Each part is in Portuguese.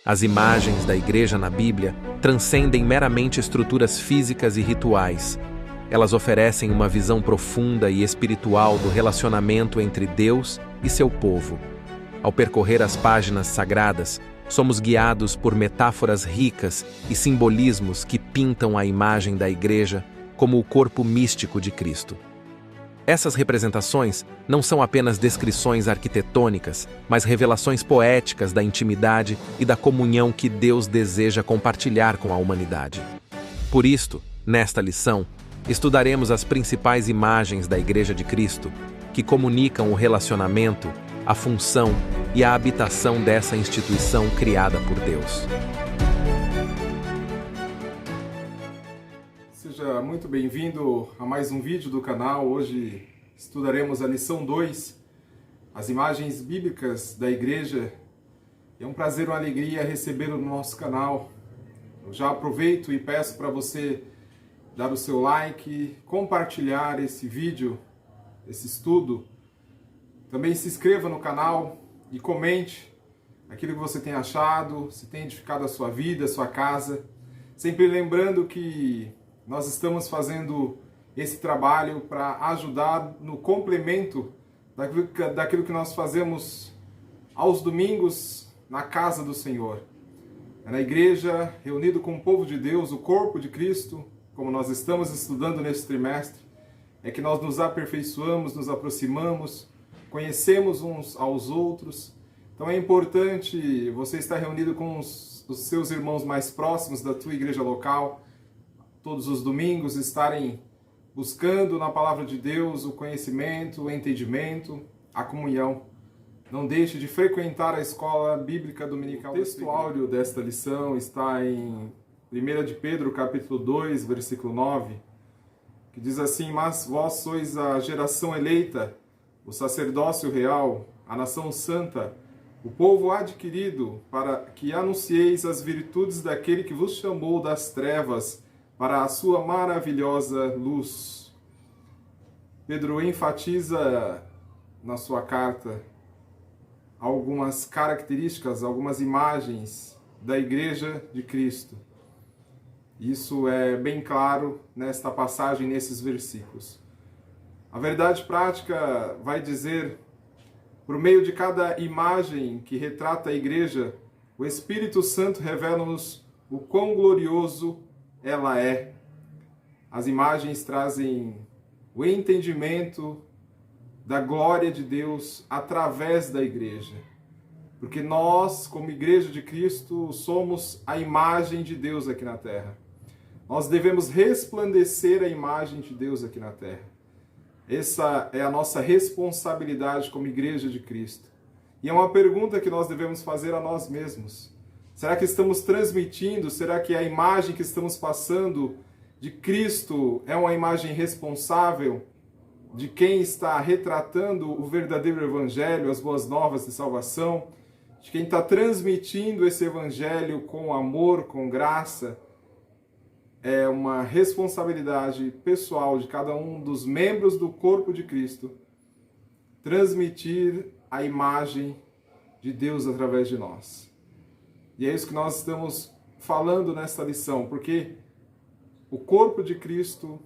As imagens da igreja na Bíblia transcendem meramente estruturas físicas e rituais. Elas oferecem uma visão profunda e espiritual do relacionamento entre Deus e seu povo. Ao percorrer as páginas sagradas, somos guiados por metáforas ricas e simbolismos que pintam a imagem da igreja como o corpo místico de Cristo. Essas representações não são apenas descrições arquitetônicas, mas revelações poéticas da intimidade e da comunhão que Deus deseja compartilhar com a humanidade. Por isto, nesta lição, estudaremos as principais imagens da Igreja de Cristo, que comunicam o relacionamento, a função e a habitação dessa instituição criada por Deus. Seja muito bem-vindo a mais um vídeo do canal. Hoje estudaremos a lição 2, as imagens bíblicas da igreja. É um prazer e uma alegria recebê-lo no nosso canal. Eu já aproveito e peço para você dar o seu like, compartilhar esse vídeo, esse estudo. Também se inscreva no canal e comente aquilo que você tem achado, se tem edificado a sua vida, a sua casa. Sempre lembrando que nós estamos fazendo esse trabalho para ajudar no complemento daquilo que nós fazemos aos domingos na casa do Senhor. É na igreja, reunido com o povo de Deus, o corpo de Cristo, como nós estamos estudando nesse trimestre, é que nós nos aperfeiçoamos, nos aproximamos, conhecemos uns aos outros. Então é importante você estar reunido com os seus irmãos mais próximos da tua igreja local, todos os domingos estarem buscando na palavra de Deus o conhecimento, o entendimento, a comunhão. Não deixe de frequentar a escola bíblica dominical. O texto áureo desta lição está em 1 de Pedro, capítulo 2, versículo 9, que diz assim: "Mas vós sois a geração eleita, o sacerdócio real, a nação santa, o povo adquirido, para que anuncieis as virtudes daquele que vos chamou das trevas para a sua maravilhosa luz." Pedro enfatiza na sua carta algumas características, algumas imagens da Igreja de Cristo. Isso é bem claro nesta passagem, nesses versículos. A verdade prática vai dizer, por meio de cada imagem que retrata a Igreja, o Espírito Santo revela-nos o quão glorioso ela é. As imagens trazem o entendimento da glória de Deus através da igreja. Porque nós, como igreja de Cristo, somos a imagem de Deus aqui na terra. Nós devemos resplandecer a imagem de Deus aqui na terra. Essa é a nossa responsabilidade como igreja de Cristo. E é uma pergunta que nós devemos fazer a nós mesmos. Será que estamos transmitindo? Será que a imagem que estamos passando de Cristo é uma imagem responsável de quem está retratando o verdadeiro Evangelho, as boas novas de salvação, de quem está transmitindo esse Evangelho com amor, com graça? É uma responsabilidade pessoal de cada um dos membros do corpo de Cristo transmitir a imagem de Deus através de nós. E é isso que nós estamos falando nesta lição, porque o corpo de Cristo,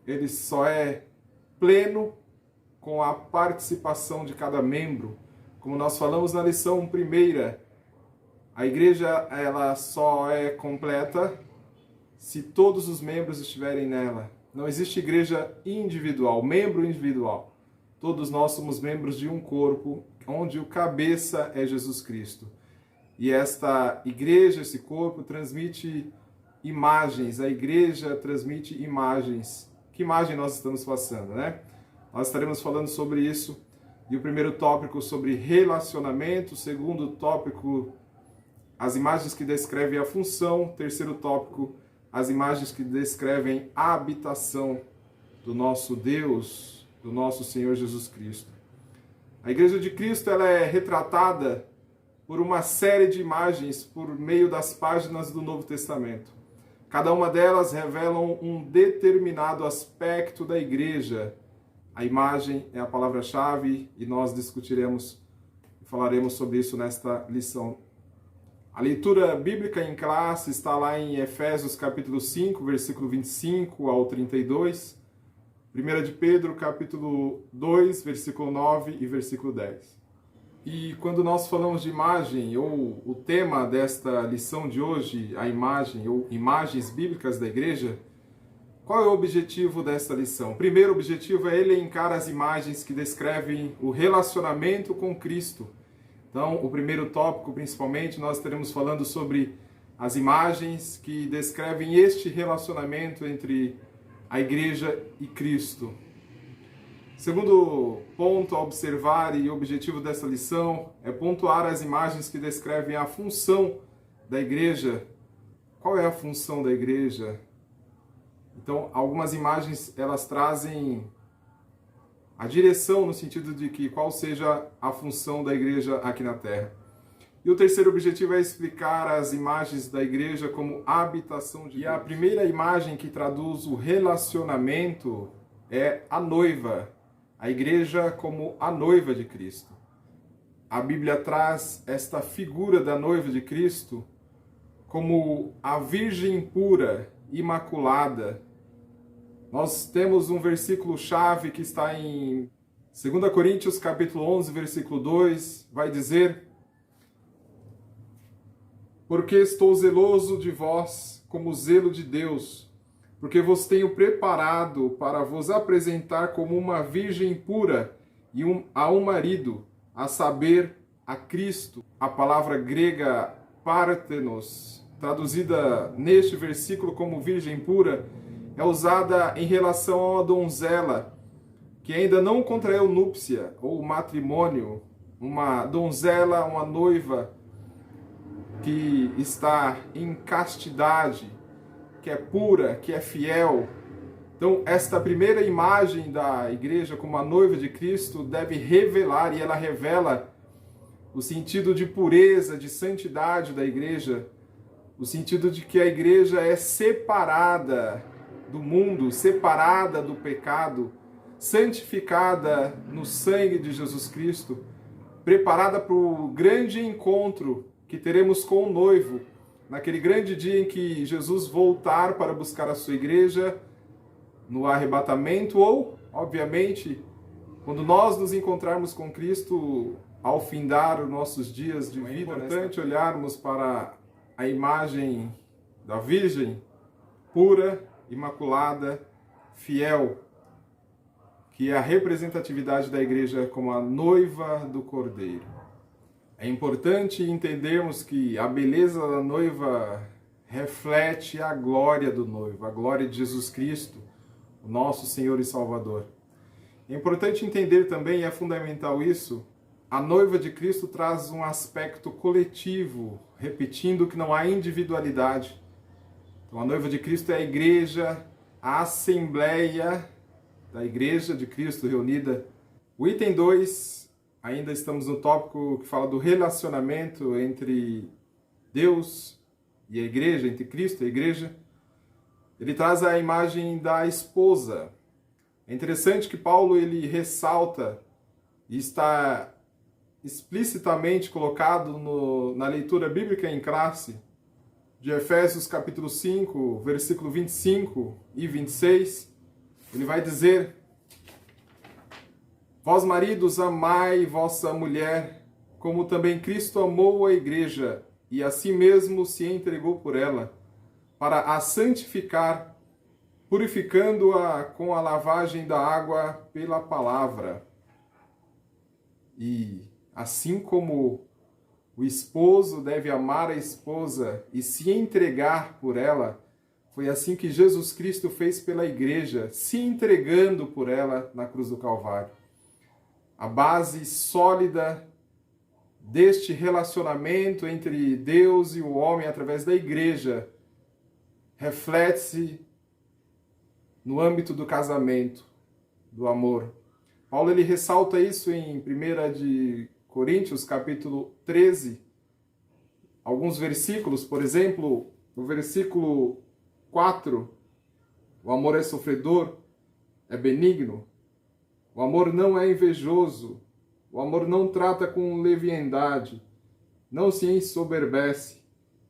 ele só é pleno com a participação de cada membro. Como nós falamos na lição primeira, a igreja ela só é completa se todos os membros estiverem nela. Não existe igreja individual, membro individual. Todos nós somos membros de um corpo, onde o cabeça é Jesus Cristo. E esta igreja, esse corpo, transmite imagens. A igreja transmite imagens. Que imagem nós estamos passando, né? Nós estaremos falando sobre isso. E o primeiro tópico sobre relacionamento. O segundo tópico, as imagens que descrevem a função. O terceiro tópico, as imagens que descrevem a habitação do nosso Deus, do nosso Senhor Jesus Cristo. A Igreja de Cristo ela é retratada por uma série de imagens por meio das páginas do Novo Testamento. Cada uma delas revelam um determinado aspecto da igreja. A imagem é a palavra-chave e nós discutiremos e falaremos sobre isso nesta lição. A leitura bíblica em classe está lá em Efésios capítulo 5, versículo 25 ao 32, 1 de Pedro capítulo 2, versículo 9 e versículo 10. E quando nós falamos de imagem, ou o tema desta lição de hoje, a imagem ou imagens bíblicas da igreja, qual é o objetivo desta lição? O primeiro objetivo é elencar as imagens que descrevem o relacionamento com Cristo. Então, o primeiro tópico, principalmente, nós estaremos falando sobre as imagens que descrevem este relacionamento entre a igreja e Cristo. Segundo ponto a observar e objetivo dessa lição é pontuar as imagens que descrevem a função da igreja. Qual é a função da igreja? Então, algumas imagens elas trazem a direção no sentido de que qual seja a função da igreja aqui na Terra. E o terceiro objetivo é explicar as imagens da igreja como habitação de Deus. E a primeira imagem que traduz o relacionamento é a noiva. A igreja como a noiva de Cristo. A Bíblia traz esta figura da noiva de Cristo como a virgem pura, imaculada. Nós temos um versículo-chave que está em 2 Coríntios capítulo 11, versículo 2, vai dizer: porque estou zeloso de vós como o zelo de Deus, porque vos tenho preparado para vos apresentar como uma virgem pura e a um marido, a saber, a Cristo. A palavra grega parthenos, traduzida neste versículo como virgem pura, é usada em relação a uma donzela que ainda não contraiu núpcia ou matrimônio, uma donzela, uma noiva que está em castidade, que é pura, que é fiel. Então, esta primeira imagem da igreja como a noiva de Cristo deve revelar, e ela revela o sentido de pureza, de santidade da igreja, o sentido de que a igreja é separada do mundo, separada do pecado, santificada no sangue de Jesus Cristo, preparada para o grande encontro que teremos com o noivo, naquele grande dia em que Jesus voltar para buscar a sua igreja no arrebatamento ou, obviamente, quando nós nos encontrarmos com Cristo ao findar os nossos dias de vida. É importante olharmos para a imagem da Virgem pura, imaculada, fiel, que é a representatividade da igreja como a noiva do Cordeiro. É importante entendermos que a beleza da noiva reflete a glória do noivo, a glória de Jesus Cristo, o nosso Senhor e Salvador. É importante entender também, e é fundamental isso, a noiva de Cristo traz um aspecto coletivo, repetindo que não há individualidade. Então, a noiva de Cristo é a igreja, a assembleia da igreja de Cristo reunida. O item 2, ainda estamos no tópico que fala do relacionamento entre Deus e a igreja, entre Cristo e a igreja. Ele traz a imagem da esposa. É interessante que Paulo ele ressalta e está explicitamente colocado na leitura bíblica em classe de Efésios capítulo 5, versículo 25 e 26. Ele vai dizer: vós, maridos, amai vossa mulher, como também Cristo amou a igreja, e a si mesmo se entregou por ela, para a santificar, purificando-a com a lavagem da água pela palavra. E assim como o esposo deve amar a esposa e se entregar por ela, foi assim que Jesus Cristo fez pela igreja, se entregando por ela na cruz do Calvário. A base sólida deste relacionamento entre Deus e o homem através da igreja reflete-se no âmbito do casamento, do amor. Paulo ele ressalta isso em 1 de Coríntios, capítulo 13, alguns versículos, por exemplo, no versículo 4, o amor é sofredor, é benigno, o amor não é invejoso, o amor não trata com leviandade, não se ensoberbece,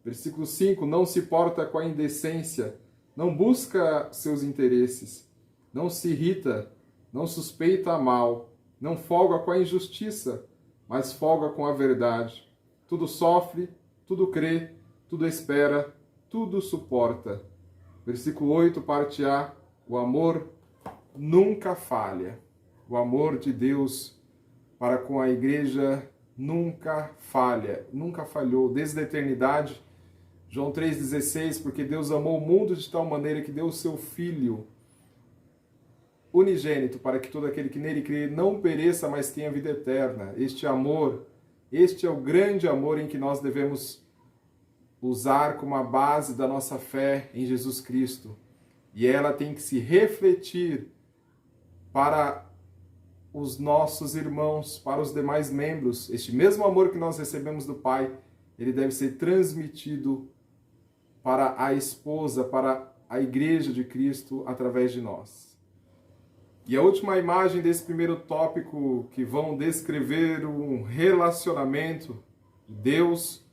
Versículo 5, não se porta com a indecência, não busca seus interesses, não se irrita, não suspeita mal, não folga com a injustiça, mas folga com a verdade. Tudo sofre, tudo crê, tudo espera, tudo suporta. Versículo 8, parte A, o amor nunca falha. O amor de Deus para com a igreja nunca falha, nunca falhou, desde a eternidade. João 3,16, porque Deus amou o mundo de tal maneira que deu o seu Filho unigênito, para que todo aquele que nele crê não pereça, mas tenha vida eterna. Este amor, este é o grande amor em que nós devemos usar como a base da nossa fé em Jesus Cristo. E ela tem que se refletir para os nossos irmãos, para os demais membros. Este mesmo amor que nós recebemos do Pai, ele deve ser transmitido para a esposa, para a igreja de Cristo, através de nós. E a última imagem desse primeiro tópico, que vão descrever um relacionamento de Deus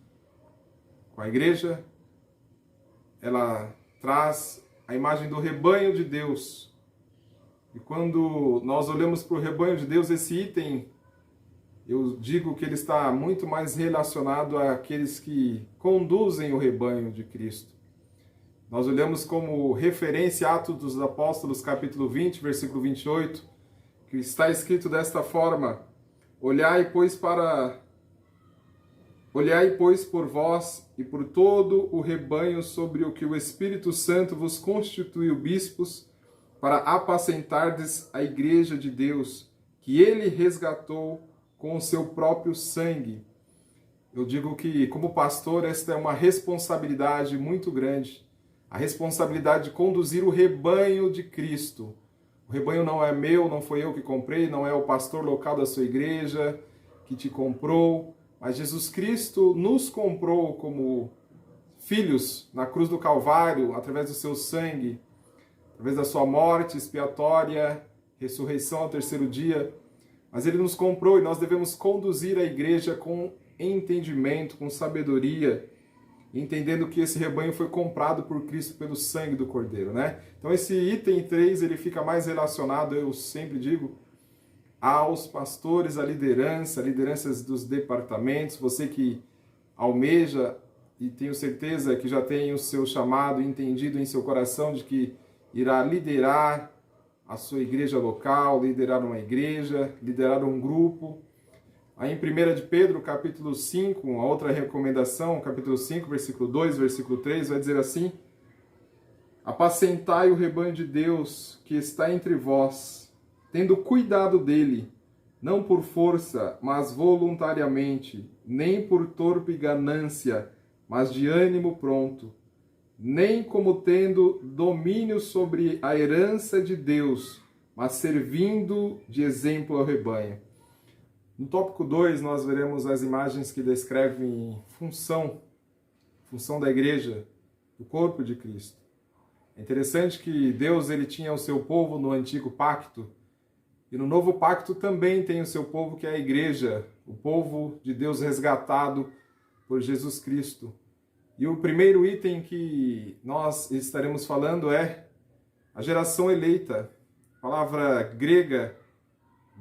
com a igreja, ela traz a imagem do rebanho de Deus. E quando nós olhamos para o rebanho de Deus, esse item, eu digo que ele está muito mais relacionado àqueles que conduzem o rebanho de Cristo. Nós olhamos como referência Atos dos Apóstolos, capítulo 20, versículo 28, que está escrito desta forma: Olhai, pois, por vós e por todo o rebanho sobre o que o Espírito Santo vos constituiu bispos, para apacentardes a igreja de Deus, que ele resgatou com o seu próprio sangue. Eu digo que, como pastor, esta é uma responsabilidade muito grande. A responsabilidade de conduzir o rebanho de Cristo. O rebanho não é meu, não foi eu que comprei, não é o pastor local da sua igreja que te comprou, mas Jesus Cristo nos comprou como filhos na cruz do Calvário, através do seu sangue, através da sua morte expiatória, ressurreição ao terceiro dia. Mas ele nos comprou e nós devemos conduzir a igreja com entendimento, com sabedoria, entendendo que esse rebanho foi comprado por Cristo pelo sangue do Cordeiro, né? Então esse item 3, ele fica mais relacionado, eu sempre digo, aos pastores, à liderança, lideranças dos departamentos. Você que almeja, e tenho certeza que já tem o seu chamado entendido em seu coração de que irá liderar a sua igreja local, liderar uma igreja, liderar um grupo. Aí em 1 de Pedro, capítulo 5, a outra recomendação, capítulo 5, versículo 2, versículo 3, vai dizer assim: Apacentai o rebanho de Deus que está entre vós, tendo cuidado dele, não por força, mas voluntariamente, nem por torpe ganância, mas de ânimo pronto, nem como tendo domínio sobre a herança de Deus, mas servindo de exemplo ao rebanho. No tópico 2, nós veremos as imagens que descrevem função da igreja, do corpo de Cristo. É interessante que Deus ele tinha o seu povo no antigo pacto, e no novo pacto também tem o seu povo, que é a igreja, o povo de Deus resgatado por Jesus Cristo. E o primeiro item que nós estaremos falando é a geração eleita. A palavra grega,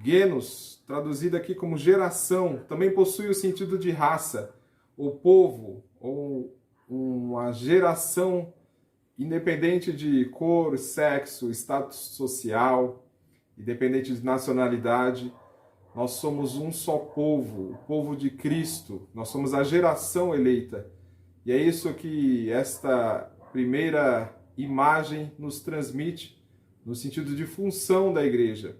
genos, traduzida aqui como geração, também possui o sentido de raça, ou povo, ou uma geração independente de cor, sexo, status social, independente de nacionalidade. Nós somos um só povo, o povo de Cristo. Nós somos a geração eleita. E é isso que esta primeira imagem nos transmite no sentido de função da igreja.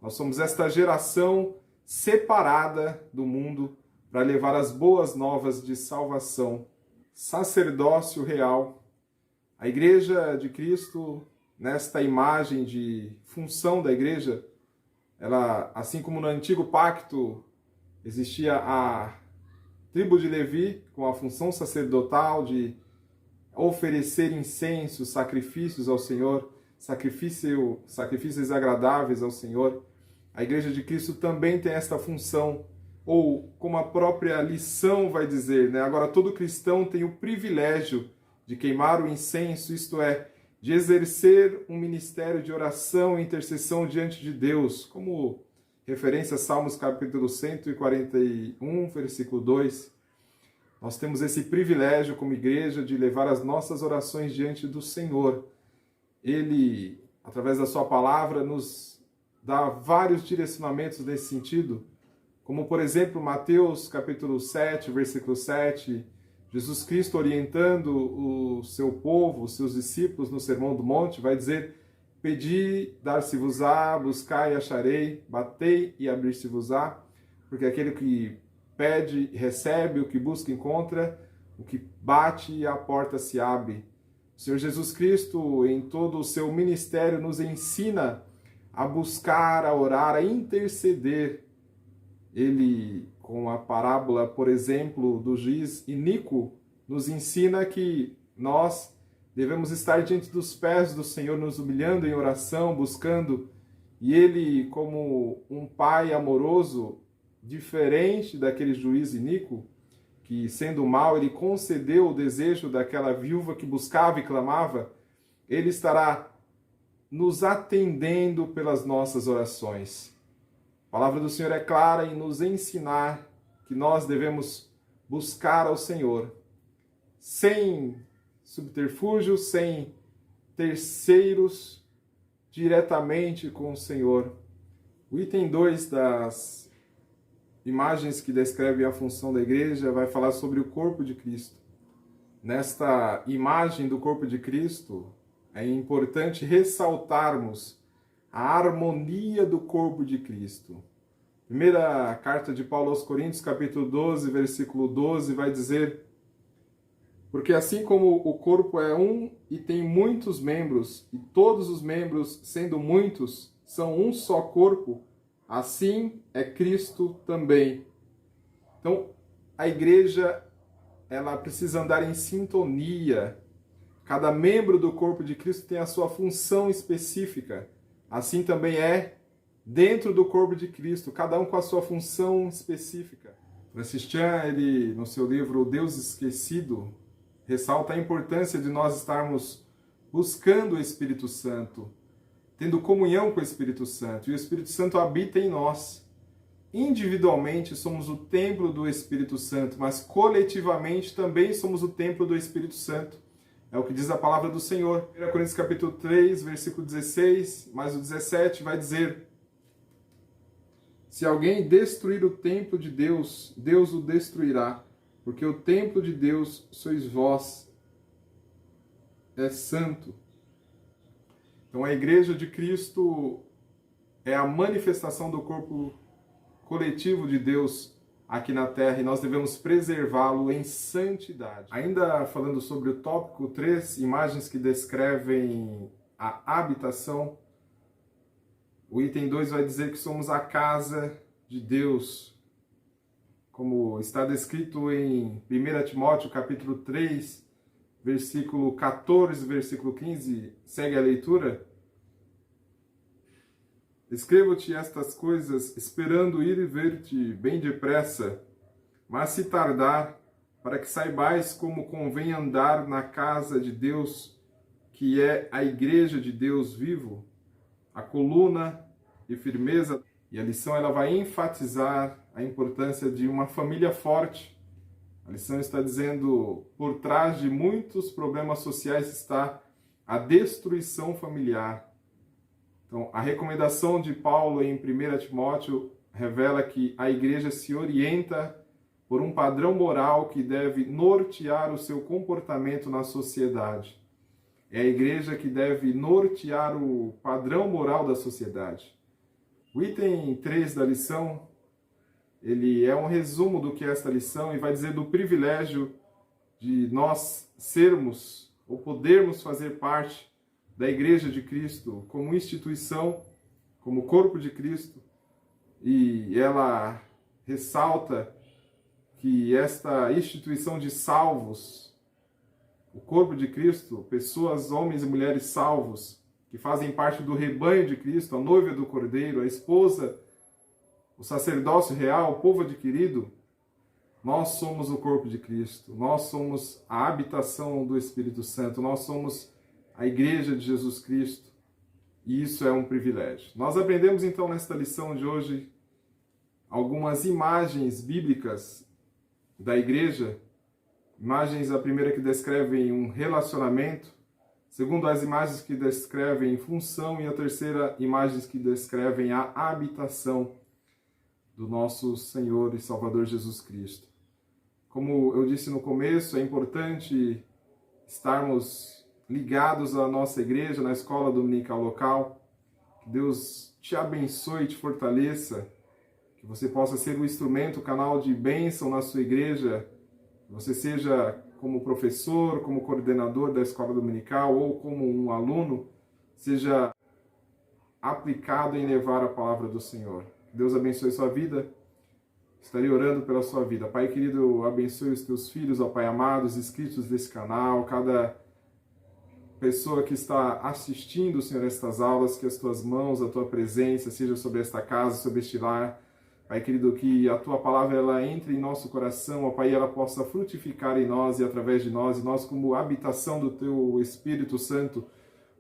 Nós somos esta geração separada do mundo para levar as boas novas de salvação. Sacerdócio real. A igreja de Cristo, nesta imagem de função da igreja, ela, assim como no antigo pacto existia a tribo de Levi com a função sacerdotal de oferecer incenso, sacrifícios ao Senhor, sacrifícios agradáveis ao Senhor, a igreja de Cristo também tem esta função ou como a própria lição vai dizer, né? Agora todo cristão tem o privilégio de queimar o incenso, isto é, de exercer um ministério de oração e intercessão diante de Deus, como referência a Salmos capítulo 141, versículo 2. Nós temos esse privilégio como igreja de levar as nossas orações diante do Senhor. Ele, através da sua palavra, nos dá vários direcionamentos nesse sentido, como, por exemplo, Mateus capítulo 7, versículo 7, Jesus Cristo orientando o seu povo, os seus discípulos no Sermão do Monte, vai dizer: pedi, dar-se-vos-á, buscai e acharei, batei e abrir-se-vos-á, porque aquele que pede, recebe, o que busca, encontra, o que bate, a porta se abre. O Senhor Jesus Cristo, em todo o seu ministério, nos ensina a buscar, a orar, a interceder. Ele, com a parábola, por exemplo, do juiz iníquo, nos ensina que nós devemos estar diante dos pés do Senhor, nos humilhando em oração, buscando. E ele, como um pai amoroso, diferente daquele juiz iníquo, que, sendo mau, ele concedeu o desejo daquela viúva que buscava e clamava, ele estará nos atendendo pelas nossas orações. A palavra do Senhor é clara em nos ensinar que nós devemos buscar ao Senhor, sem subterfúgios, sem terceiros, diretamente com o Senhor. O item 2 das imagens que descrevem a função da igreja vai falar sobre o corpo de Cristo. Nesta imagem do corpo de Cristo, é importante ressaltarmos a harmonia do corpo de Cristo. Primeira carta de Paulo aos Coríntios, capítulo 12, versículo 12, vai dizer: porque assim como o corpo é um e tem muitos membros, e todos os membros, sendo muitos, são um só corpo, assim é Cristo também. Então, a igreja, ela precisa andar em sintonia. Cada membro do corpo de Cristo tem a sua função específica. Assim também é dentro do corpo de Cristo, cada um com a sua função específica. Francis Chan, ele, no seu livro O Deus Esquecido, ressalta a importância de nós estarmos buscando o Espírito Santo, tendo comunhão com o Espírito Santo, e o Espírito Santo habita em nós. Individualmente somos o templo do Espírito Santo, mas coletivamente também somos o templo do Espírito Santo. É o que diz a palavra do Senhor. 1 Coríntios capítulo 3, versículo 16, mais o 17, vai dizer: se alguém destruir o templo de Deus, Deus o destruirá, porque o templo de Deus sois vós, é santo. Então a igreja de Cristo é a manifestação do corpo coletivo de Deus aqui na Terra, e nós devemos preservá-lo em santidade. Ainda falando sobre o tópico 3, imagens que descrevem a habitação, o item 2 vai dizer que somos a casa de Deus, como está descrito em 1 Timóteo capítulo 3, versículo 14, versículo 15, segue a leitura. Escrevo-te estas coisas, esperando ir e ver-te bem depressa, mas se tardar, para que saibais como convém andar na casa de Deus, que é a igreja de Deus vivo, a coluna e firmeza. E a lição ela vai enfatizar a importância de uma família forte. A lição está dizendo, por trás de muitos problemas sociais está a destruição familiar. Então, a recomendação de Paulo em 1 Timóteo revela que a igreja se orienta por um padrão moral que deve nortear o seu comportamento na sociedade. É a igreja que deve nortear o padrão moral da sociedade. O item 3 da lição, ele é um resumo do que é esta lição e vai dizer do privilégio de nós sermos ou podermos fazer parte da Igreja de Cristo como instituição, como corpo de Cristo, e ela ressalta que esta instituição de salvos, o corpo de Cristo, pessoas, homens e mulheres salvos, que fazem parte do rebanho de Cristo, a noiva do Cordeiro, a esposa, o sacerdócio real, o povo adquirido, nós somos o corpo de Cristo, nós somos a habitação do Espírito Santo, nós somos a igreja de Jesus Cristo, e isso é um privilégio. Nós aprendemos então nesta lição de hoje algumas imagens bíblicas da igreja, imagens, a primeira que descrevem um relacionamento, segundo as imagens que descrevem função, e a terceira, imagens que descrevem a habitação do nosso Senhor e Salvador Jesus Cristo. Como eu disse no começo, é importante estarmos ligados à nossa igreja, na escola dominical local. Que Deus te abençoe e te fortaleça, que você possa ser um instrumento, um canal de bênção na sua igreja, que você seja como professor, como coordenador da escola dominical ou como um aluno, seja aplicado em levar a palavra do Senhor. Que Deus abençoe sua vida. Estarei orando pela sua vida. Pai querido, abençoe os teus filhos, ó Pai amado, os inscritos desse canal, cada pessoa que está assistindo, Senhor, estas aulas, que as tuas mãos, a tua presença seja sobre esta casa, sobre este lar. Pai querido, que a tua palavra ela entre em nosso coração, ó Pai, e ela possa frutificar em nós e através de nós, e nós como habitação do teu Espírito Santo,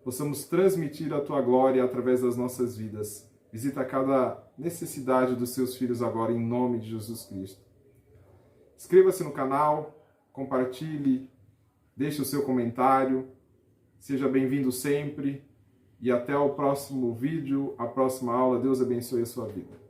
possamos transmitir a tua glória através das nossas vidas. Visita cada necessidade dos seus filhos agora, em nome de Jesus Cristo. Inscreva-se no canal, compartilhe, deixe o seu comentário, seja bem-vindo sempre, e até o próximo vídeo, a próxima aula. Deus abençoe a sua vida.